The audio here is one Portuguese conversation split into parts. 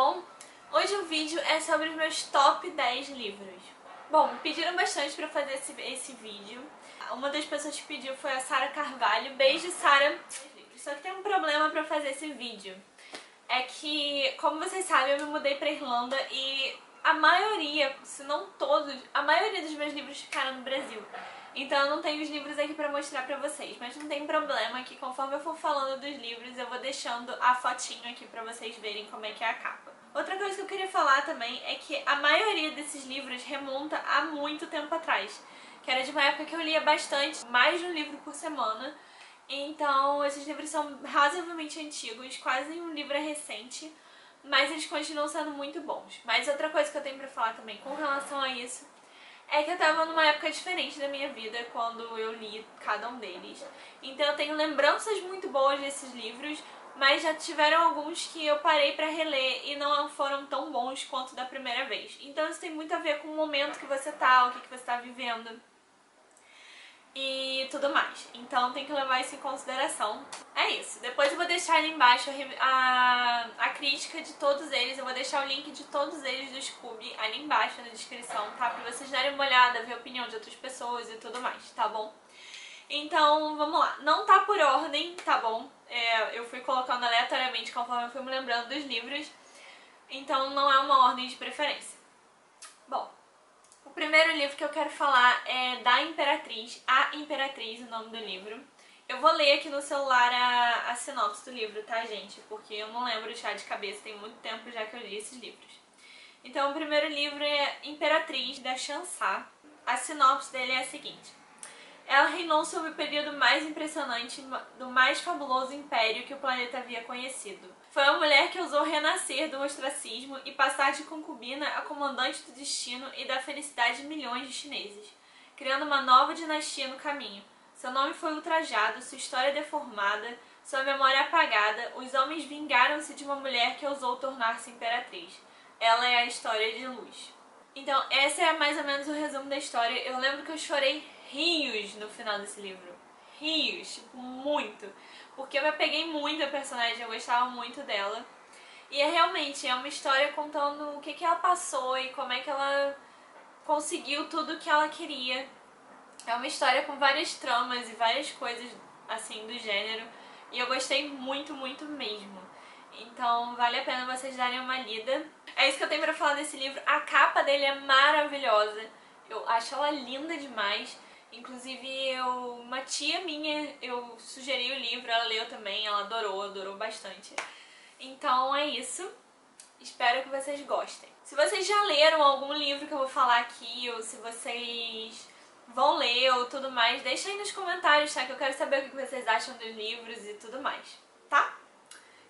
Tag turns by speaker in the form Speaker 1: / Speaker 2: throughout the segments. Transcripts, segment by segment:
Speaker 1: bom? Hoje o vídeo é sobre os meus top 10 livros. Bom, me pediram bastante pra fazer esse vídeo. Uma das pessoas que pediu foi a Sara Carvalho. Beijo, Sara! Só que tem um problema pra fazer esse vídeo. É que, como vocês sabem, eu me mudei pra Irlanda e a maioria, se não todos, a maioria dos meus livros ficaram no Brasil. Então eu não tenho os livros aqui pra mostrar pra vocês, mas não tem problema que conforme eu for falando dos livros eu vou deixando a fotinho aqui pra vocês verem como é que é a capa. Outra coisa que eu queria falar também é que a maioria desses livros remonta a muito tempo atrás, que era de uma época que eu lia bastante, mais de um livro por semana. Então esses livros são razoavelmente antigos, quase nenhum livro é recente, mas eles continuam sendo muito bons. Mas outra coisa que eu tenho pra falar também com relação a isso é que eu tava numa época diferente da minha vida quando eu li cada um deles. Então eu tenho lembranças muito boas desses livros, mas já tiveram alguns que eu parei pra reler e não foram tão bons quanto da primeira vez. Então isso tem muito a ver com o momento que você tá, o que você tá vivendo e tudo mais. Então tem que levar isso em consideração. É isso. Depois eu vou deixar ali embaixo a crítica de todos eles. Eu vou deixar o link de todos eles do Scooby ali embaixo na descrição, tá? Pra vocês darem uma olhada, ver a opinião de outras pessoas e tudo mais, tá bom? Então, vamos lá. Não tá por ordem, tá bom? Eu fui colocando aleatoriamente conforme eu fui me lembrando dos livros. Então não é uma ordem de preferência. Bom, o primeiro livro que eu quero falar é Da Imperatriz, A Imperatriz, o nome do livro. Eu vou ler aqui no celular a sinopse do livro, tá, gente? Porque eu não lembro já de cabeça, tem muito tempo já que eu li esses livros. Então, o primeiro livro é Imperatriz, da Chansá. A sinopse dele é a seguinte. Ela reinou sobre o período mais impressionante do mais fabuloso império que o planeta havia conhecido. Foi uma mulher que ousou renascer do ostracismo e passar de concubina a comandante do destino e da felicidade de milhões de chineses, criando uma nova dinastia no caminho. Seu nome foi ultrajado, sua história deformada, sua memória apagada, os homens vingaram-se de uma mulher que ousou tornar-se imperatriz. Ela é a história de luz. Então, esse é mais ou menos o resumo da história. Eu lembro que eu chorei rios no final desse livro. Rios, tipo, muito. Porque eu me apeguei muito à personagem, eu gostava muito dela. E realmente, é uma história contando o que ela passou e como é que ela conseguiu tudo o que ela queria. É uma história com várias tramas e várias coisas, assim, do gênero. E eu gostei muito, muito mesmo. Então vale a pena vocês darem uma lida. É isso que eu tenho pra falar desse livro. A capa dele é maravilhosa. Eu acho ela linda demais. Inclusive, uma tia minha, eu sugeri o livro, ela leu também, ela adorou bastante. Então é isso. Espero que vocês gostem. Se vocês já leram algum livro que eu vou falar aqui, ou se vocês vão ler ou tudo mais, deixa aí nos comentários, tá? Que eu quero saber o que vocês acham dos livros e tudo mais, tá?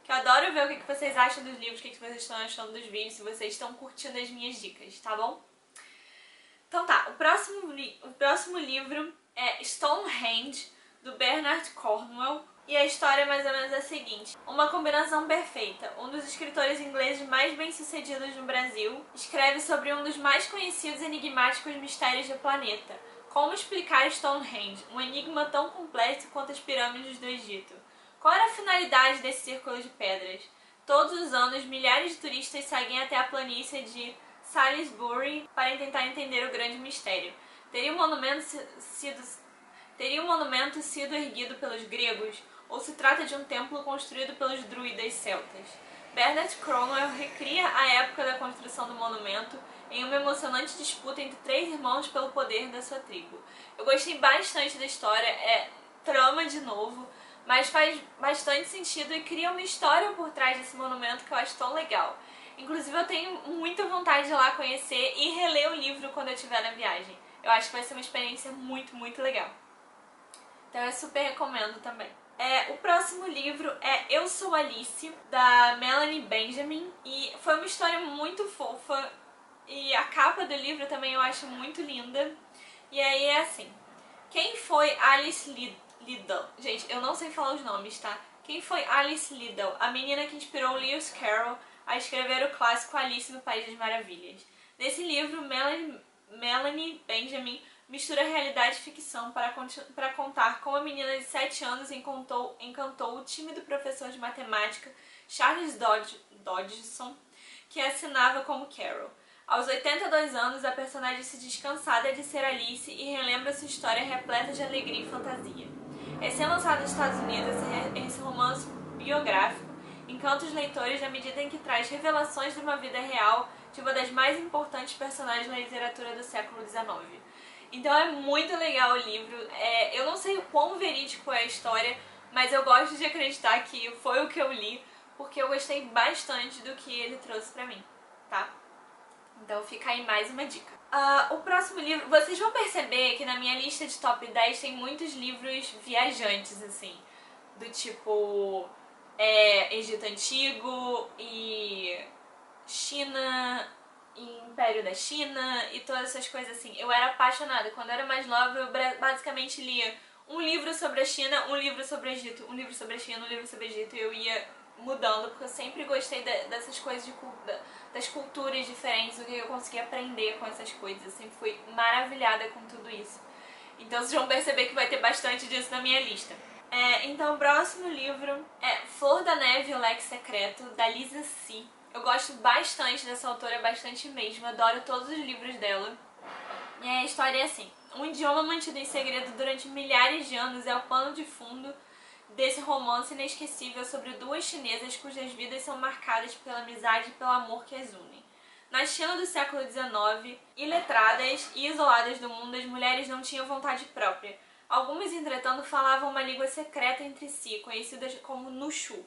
Speaker 1: Que eu adoro ver o que vocês acham dos livros, o que vocês estão achando dos vídeos, se vocês estão curtindo as minhas dicas, tá bom? Então tá, o próximo livro é Stonehenge, do Bernard Cornwell. E a história é mais ou menos a seguinte. Uma combinação perfeita. Um dos escritores ingleses mais bem-sucedidos no Brasil escreve sobre um dos mais conhecidos e enigmáticos mistérios do planeta. Como explicar Stonehenge, um enigma tão complexo quanto as pirâmides do Egito? Qual era a finalidade desse círculo de pedras? Todos os anos, milhares de turistas seguem até a planície de Salisbury para tentar entender o grande mistério. Teria o monumento sido erguido pelos gregos? Ou se trata de um templo construído pelos druidas celtas? Bernard Cornwell recria a época da construção do monumento em uma emocionante disputa entre três irmãos pelo poder da sua tribo. Eu gostei bastante da história, é trama de novo, mas faz bastante sentido e cria uma história por trás desse monumento que eu acho tão legal. Inclusive eu tenho muita vontade de ir lá conhecer e reler o livro quando eu estiver na viagem. Eu acho que vai ser uma experiência muito, muito legal. Então eu super recomendo também. O próximo livro é Eu Sou Alice, da Melanie Benjamin. E foi uma história muito fofa. E a capa do livro também eu acho muito linda. E aí é assim. Quem foi Alice Liddell? Gente, eu não sei falar os nomes, tá? Quem foi Alice Liddell? A menina que inspirou Lewis Carroll a escrever o clássico Alice no País das Maravilhas. Nesse livro, Melanie Benjamin mistura realidade e ficção para contar como a menina de 7 anos encantou o tímido professor de matemática Charles Dodgson, que assinava como Carol. Aos 82 anos, a personagem se diz cansada de ser Alice e relembra sua história repleta de alegria e fantasia. Recém-lançado nos Estados Unidos, esse romance biográfico encanta os leitores à medida em que traz revelações de uma vida real de uma das mais importantes personagens da literatura do século XIX. Então é muito legal o livro. Eu não sei o quão verídico é a história, mas eu gosto de acreditar que foi o que eu li, porque eu gostei bastante do que ele trouxe pra mim, tá? Então fica aí mais uma dica. O próximo livro, vocês vão perceber que na minha lista de top 10 tem muitos livros viajantes, assim, do tipo Egito Antigo e China, e Império da China e todas essas coisas assim. Eu era apaixonada. Quando eu era mais nova, eu basicamente lia um livro sobre a China, um livro sobre o Egito, um livro sobre a China, um livro sobre o Egito, e eu ia mudando, porque eu sempre gostei dessas coisas, das culturas diferentes, o que eu conseguia aprender com essas coisas. Eu sempre fui maravilhada com tudo isso. Então vocês vão perceber que vai ter bastante disso na minha lista. Então o próximo livro é Flor da Neve e o Leque Secreto, da Lisa C. Eu gosto bastante dessa autora, bastante mesmo, adoro todos os livros dela. E a história é assim: um idioma mantido em segredo durante milhares de anos é o pano de fundo desse romance inesquecível sobre duas chinesas cujas vidas são marcadas pela amizade e pelo amor que as unem. Na China do século XIX, iletradas e isoladas do mundo, as mulheres não tinham vontade própria. Algumas, entretanto, falavam uma língua secreta entre si, conhecida como Nushu,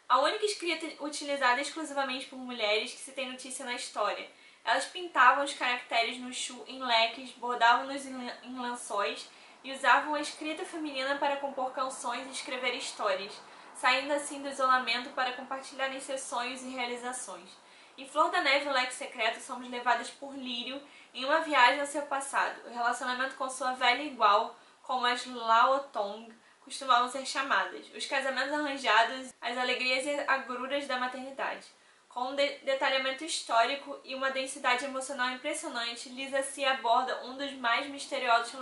Speaker 1: a única escrita utilizada exclusivamente por mulheres que se tem notícia na história. Elas pintavam os caracteres Nushu em leques, bordavam-nos em lençóis e usavam a escrita feminina para compor canções e escrever histórias, saindo assim do isolamento para compartilharem seus sonhos e realizações. Em Flor da Neve e o Leque Secreto, somos levadas por Lírio em uma viagem ao seu passado, o relacionamento com sua velha igual, como as Laotong costumavam ser chamadas, os casamentos arranjados, as alegrias e agruras da maternidade. Com um detalhamento histórico e uma densidade emocional impressionante, Lisa C. aborda um dos mais misteriosos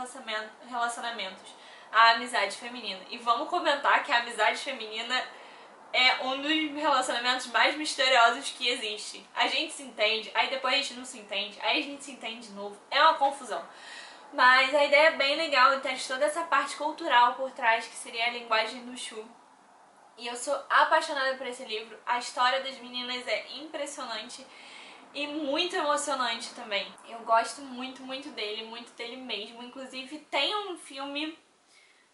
Speaker 1: relacionamentos, a amizade feminina. E vamos comentar que a amizade feminina é um dos relacionamentos mais misteriosos que existe. A gente se entende, aí depois a gente não se entende, aí a gente se entende de novo. É uma confusão. Mas a ideia é bem legal, tem toda essa parte cultural por trás, que seria a linguagem Nushu. E eu sou apaixonada por esse livro. A história das meninas é impressionante e muito emocionante também. Eu gosto muito, muito dele mesmo. Inclusive tem um filme,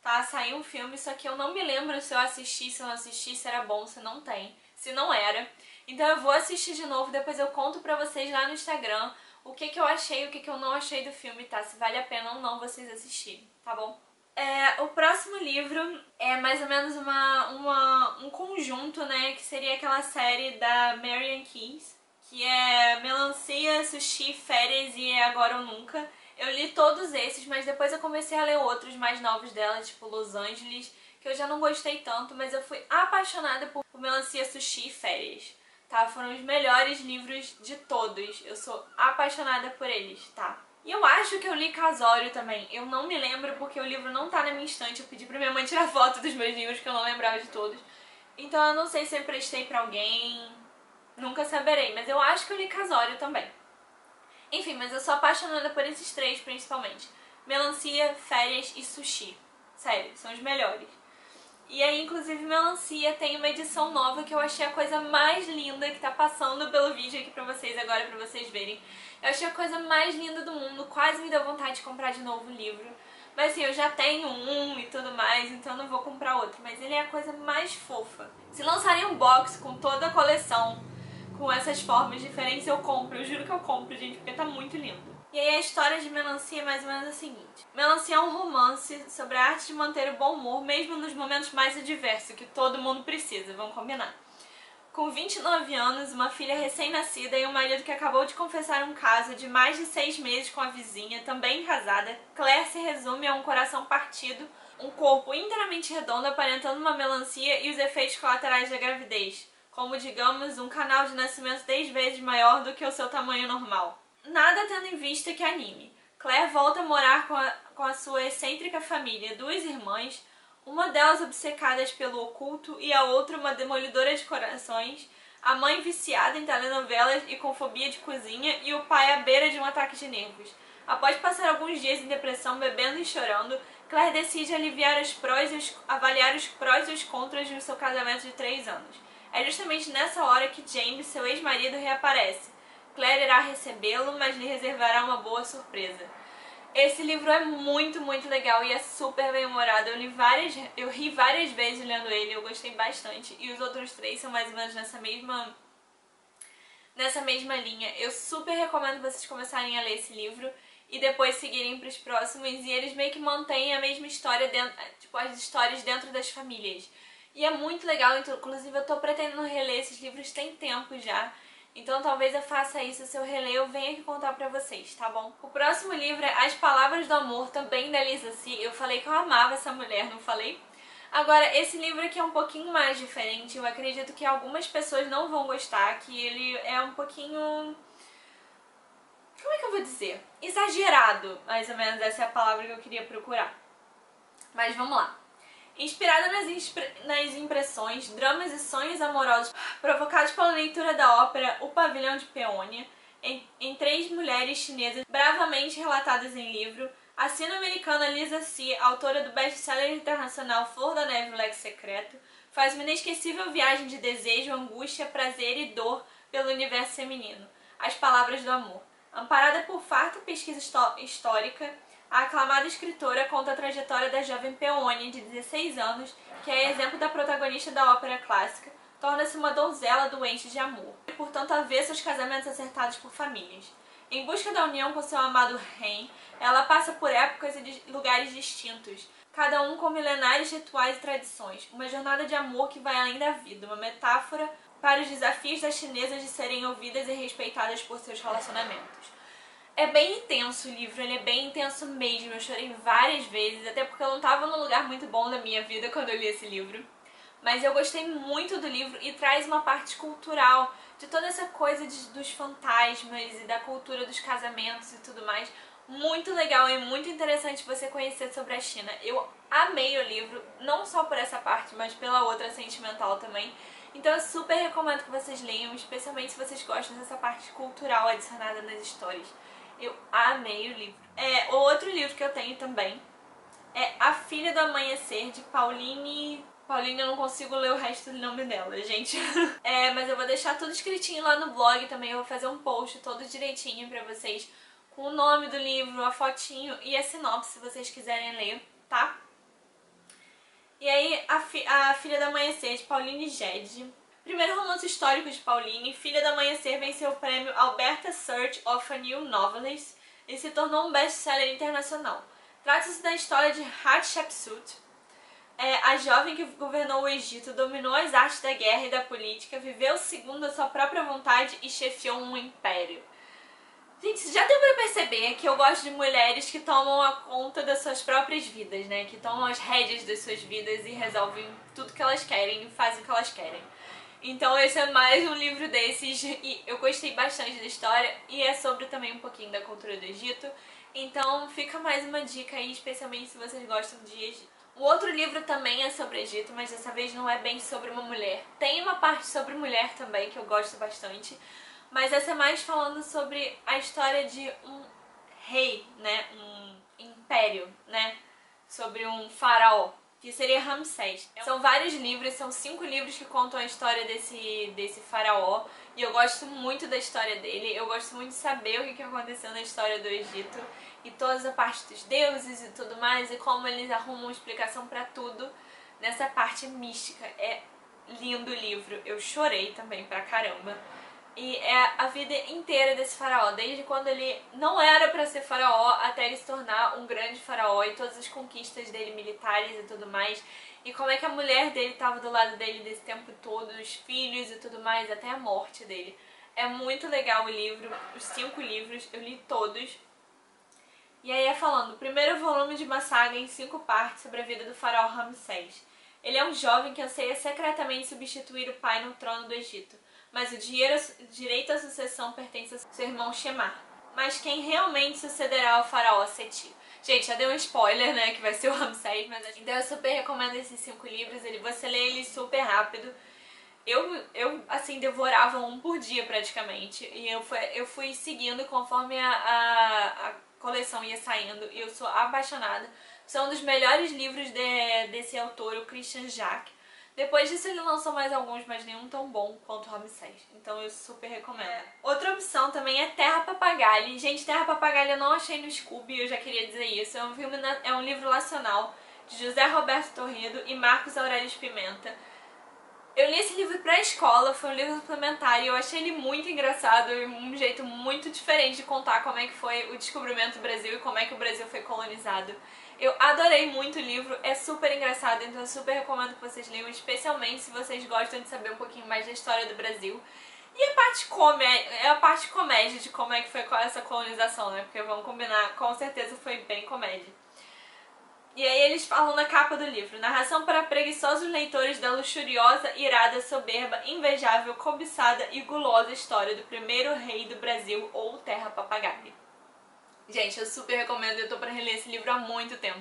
Speaker 1: tá? Saiu um filme, só que eu não me lembro se eu assisti, se eu não assisti, se era bom, se não tem, se não era. Então eu vou assistir de novo, depois eu conto pra vocês lá no Instagram o que eu achei, o que eu não achei do filme, tá? Se vale a pena ou não vocês assistirem, tá bom? O próximo livro é mais ou menos um conjunto, né? Que seria aquela série da Marian Keyes, que é Melancia, Sushi, Férias e É Agora ou Nunca. Eu li todos esses, mas depois eu comecei a ler outros mais novos dela, tipo Los Angeles, que eu já não gostei tanto, mas eu fui apaixonada por Melancia, Sushi e Férias. Tá? Foram os melhores livros de todos. Eu sou apaixonada por eles, tá? E eu acho que eu li Casório também. Eu não me lembro porque o livro não tá na minha estante. Eu pedi pra minha mãe tirar foto dos meus livros, que eu não lembrava de todos. Então eu não sei se eu emprestei pra alguém. Nunca saberei, mas eu acho que eu li Casório também. Enfim, mas eu sou apaixonada por esses três principalmente. Melancia, Férias e Sushi. Sério, são os melhores. E aí, inclusive, Melancia tem uma edição nova que eu achei a coisa mais linda, que tá passando pelo vídeo aqui pra vocês agora, pra vocês verem. Eu achei a coisa mais linda do mundo, quase me deu vontade de comprar de novo o livro. Mas assim, eu já tenho um e tudo mais, então não vou comprar outro. Mas ele é a coisa mais fofa. Se lançarem um box com toda a coleção, com essas formas diferentes, eu compro. Eu juro que eu compro, gente, porque tá muito lindo. E aí a história de Melancia é mais ou menos a seguinte. Melancia é um romance sobre a arte de manter o bom humor, mesmo nos momentos mais adversos, que todo mundo precisa, vamos combinar. Com 29 anos, uma filha recém-nascida e um marido que acabou de confessar um caso de mais de 6 meses com a vizinha, também casada, Claire se resume a um coração partido, um corpo inteiramente redondo aparentando uma melancia e os efeitos colaterais da gravidez, como, digamos, um canal de nascimento 10 vezes maior do que o seu tamanho normal. Nada tendo em vista que anime. Claire volta a morar com a sua excêntrica família, duas irmãs, uma delas obcecada pelo oculto e a outra uma demolidora de corações, a mãe viciada em telenovelas e com fobia de cozinha e o pai à beira de um ataque de nervos. Após passar alguns dias em depressão, bebendo e chorando, Claire decide avaliar os prós e os contras do seu casamento de 3 anos. É justamente nessa hora que James, seu ex-marido, reaparece. Claire irá recebê-lo, mas lhe reservará uma boa surpresa. Esse livro é muito, muito legal e é super bem-humorado. Eu ri várias vezes lendo ele, eu gostei bastante. E os outros 3 são mais ou menos nessa mesma linha. Eu super recomendo vocês começarem a ler esse livro e depois seguirem para os próximos. E eles meio que mantêm a mesma história, as histórias dentro das famílias. E é muito legal, inclusive eu tô pretendendo reler esses livros tem tempo já. Então talvez eu faça isso, se eu reler eu venho aqui contar pra vocês, tá bom? O próximo livro é As Palavras do Amor, também da Lisa See. Eu falei que eu amava essa mulher, não falei? Agora, esse livro aqui é um pouquinho mais diferente. Eu acredito que algumas pessoas não vão gostar, que ele é um pouquinho... Como é que eu vou dizer? Exagerado, mais ou menos, essa é a palavra que eu queria procurar. Mas vamos lá. Inspirada nas impressões, dramas e sonhos amorosos provocados pela leitura da ópera O Pavilhão de Peônia, em 3 mulheres chinesas bravamente relatadas em livro, a sino-americana Lisa See, autora do best-seller internacional Flor da Neve, o Leque Secreto, faz uma inesquecível viagem de desejo, angústia, prazer e dor pelo universo feminino. As Palavras do Amor. Amparada por farta pesquisa histórica, a aclamada escritora conta a trajetória da jovem Peônia, de 16 anos, que é exemplo da protagonista da ópera clássica, torna-se uma donzela doente de amor, e portanto avessa aos casamentos acertados por famílias. Em busca da união com seu amado Ren, ela passa por épocas e lugares distintos, cada um com milenares rituais e tradições, uma jornada de amor que vai além da vida, uma metáfora para os desafios das chinesas de serem ouvidas e respeitadas por seus relacionamentos. É bem intenso o livro, ele é bem intenso mesmo, eu chorei várias vezes, até porque eu não estava num lugar muito bom da minha vida quando eu li esse livro. Mas eu gostei muito do livro e traz uma parte cultural, de toda essa coisa dos fantasmas e da cultura dos casamentos e tudo mais. Muito legal e muito interessante você conhecer sobre a China. Eu amei o livro, não só por essa parte, mas pela outra sentimental também. Então eu super recomendo que vocês leiam, especialmente se vocês gostam dessa parte cultural adicionada nas histórias. Eu amei o livro. O outro livro que eu tenho também é A Filha do Amanhecer, de Pauline... Pauline, eu não consigo ler o resto do nome dela, gente. Mas eu vou deixar tudo escritinho lá no blog também. Eu vou fazer um post todo direitinho pra vocês, com o nome do livro, a fotinho e a sinopse, se vocês quiserem ler, tá? E aí, A Filha do Amanhecer, de Pauline Gede. Primeiro romance histórico de Pauline, Filha do Amanhecer venceu o prêmio Alberta Search of a New Novelist e se tornou um best-seller internacional. Trata-se da história de Hatshepsut, a jovem que governou o Egito, dominou as artes da guerra e da política, viveu segundo a sua própria vontade e chefiou um império. Gente, já deu pra perceber que eu gosto de mulheres que tomam a conta das suas próprias vidas, né? Que tomam as rédeas das suas vidas e resolvem tudo que elas querem e fazem o que elas querem. Então esse é mais um livro desses e eu gostei bastante da história e é sobre também um pouquinho da cultura do Egito. Então fica mais uma dica aí, especialmente se vocês gostam de Egito. O outro livro também é sobre Egito, mas dessa vez não é bem sobre uma mulher. Tem uma parte sobre mulher também, que eu gosto bastante, mas essa é mais falando sobre a história de um rei, né, um império, né, sobre um faraó, que seria Ramsés. São vários livros, são 5 livros que contam a história desse faraó, e eu gosto muito da história dele, eu gosto muito de saber o que aconteceu na história do Egito, e toda a parte dos deuses e tudo mais, e como eles arrumam explicação pra tudo nessa parte mística. É lindo o livro, eu chorei também pra caramba. E é a vida inteira desse faraó, desde quando ele não era pra ser faraó até ele se tornar um grande faraó e todas as conquistas dele militares e tudo mais. E como é que a mulher dele estava do lado dele desse tempo todo, os filhos e tudo mais, até a morte dele. É muito legal o livro, os 5 livros, eu li todos. E aí falando, o primeiro volume de uma saga em 5 partes sobre a vida do faraó Ramsés. Ele é um jovem que anseia secretamente substituir o pai no trono do Egito, mas o direito à sucessão pertence a seu irmão Shemar. Mas quem realmente sucederá ao faraó Seti? Gente, já deu um spoiler, né, que vai ser o Ramsés, mas então eu super recomendo esses 5 livros, você lê eles super rápido. Eu assim, devorava um por dia praticamente. E eu fui seguindo conforme a coleção ia saindo. E eu sou apaixonada. São um dos melhores livros desse autor, o Christian Jacques. Depois disso ele lançou mais alguns, mas nenhum tão bom quanto o Ramsés. Então eu super recomendo. Outra opção também é Terra Papagaio. Gente, Terra Papagaio eu não achei no Scooby, eu já queria dizer isso. É um livro nacional de José Roberto Torrido e Marcos Aurélio Pimenta. Eu li esse livro pra escola, foi um livro suplementar e eu achei ele muito engraçado e um jeito muito diferente de contar como é que foi o descobrimento do Brasil e como é que o Brasil foi colonizado. Eu adorei muito o livro, é super engraçado, então eu super recomendo que vocês leiam, especialmente se vocês gostam de saber um pouquinho mais da história do Brasil. E a parte comédia de como é que foi essa colonização, né? Porque vamos combinar, com certeza foi bem comédia. E aí eles falam na capa do livro: narração para preguiçosos leitores da luxuriosa, irada, soberba, invejável, cobiçada e gulosa história do primeiro rei do Brasil, ou Terra Papagaio. Gente, eu super recomendo, eu tô pra reler esse livro há muito tempo.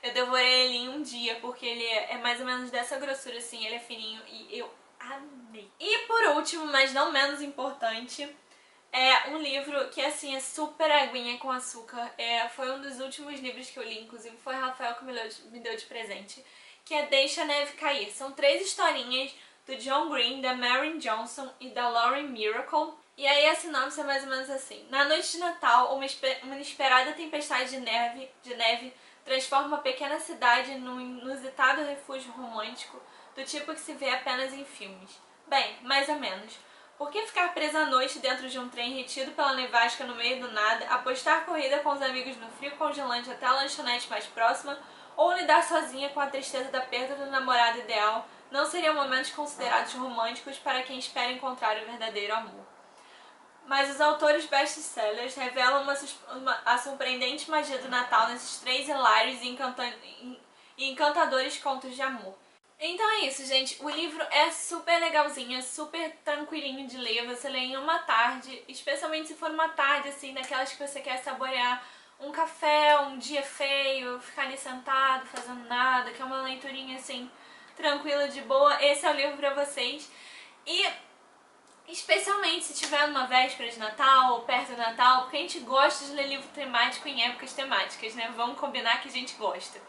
Speaker 1: Eu devorei ele em um dia, porque ele é mais ou menos dessa grossura assim, ele é fininho e eu amei. E por último, mas não menos importante, é um livro que assim é super aguinha com açúcar. Foi um dos últimos livros que eu li, inclusive foi o Rafael que me deu de presente, que é Deixa a Neve Cair. São 3 historinhas do John Green, da Marion Johnson e da Lauren Miracle. E aí a sinopse é mais ou menos assim: na noite de Natal, uma inesperada tempestade de neve transforma uma pequena cidade num inusitado refúgio romântico do tipo que se vê apenas em filmes. Bem, mais ou menos. Por que ficar presa à noite dentro de um trem retido pela nevasca no meio do nada, apostar corrida com os amigos no frio congelante até a lanchonete mais próxima, ou lidar sozinha com a tristeza da perda do namorado ideal, não seriam momentos considerados românticos para quem espera encontrar o verdadeiro amor. Mas os autores best-sellers revelam a surpreendente magia do Natal nesses 3 hilários e encantadores contos de amor. Então é isso, gente. O livro é super legalzinho, é super tranquilinho de ler. Você lê em uma tarde, especialmente se for uma tarde, assim, daquelas que você quer saborear um café, um dia feio, ficar ali sentado, fazendo nada, que é uma leiturinha, assim, tranquila, de boa. Esse é o livro pra vocês. E especialmente se tiver numa véspera de Natal ou perto do Natal, porque a gente gosta de ler livro temático em épocas temáticas, né? Vamos combinar que a gente gosta.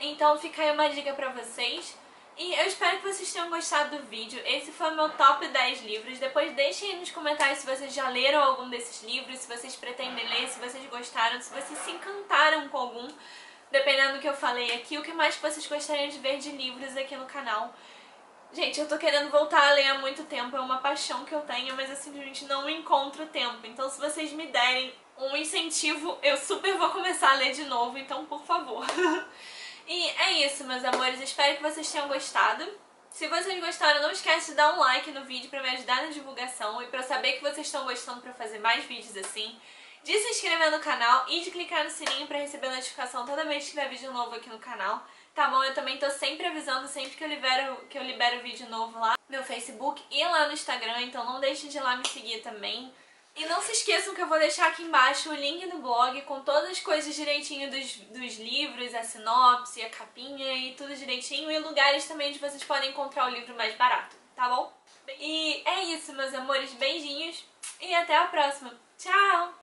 Speaker 1: Então fica aí uma dica pra vocês. E eu espero que vocês tenham gostado do vídeo. Esse foi o meu top 10 livros. Depois deixem aí nos comentários se vocês já leram algum desses livros, se vocês pretendem ler, se vocês gostaram, se vocês se encantaram com algum, dependendo do que eu falei aqui. O que mais que vocês gostariam de ver de livros aqui no canal. Gente, eu tô querendo voltar a ler há muito tempo, é uma paixão que eu tenho, mas eu simplesmente não encontro tempo. Então se vocês me derem um incentivo, eu super vou começar a ler de novo, então por favor. E é isso, meus amores, espero que vocês tenham gostado. Se vocês gostaram, não esquece de dar um like no vídeo pra me ajudar na divulgação e pra eu saber que vocês estão gostando pra fazer mais vídeos assim. De se inscrever no canal e de clicar no sininho pra receber notificação toda vez que tiver vídeo novo aqui no canal. Tá bom? Eu também tô sempre avisando sempre que eu libero vídeo novo lá no meu Facebook e lá no Instagram, então não deixem de ir lá me seguir também. E não se esqueçam que eu vou deixar aqui embaixo o link do blog com todas as coisas direitinho dos livros, a sinopse, a capinha e tudo direitinho. E lugares também onde vocês podem encontrar o livro mais barato, tá bom? E é isso, meus amores. Beijinhos e até a próxima. Tchau!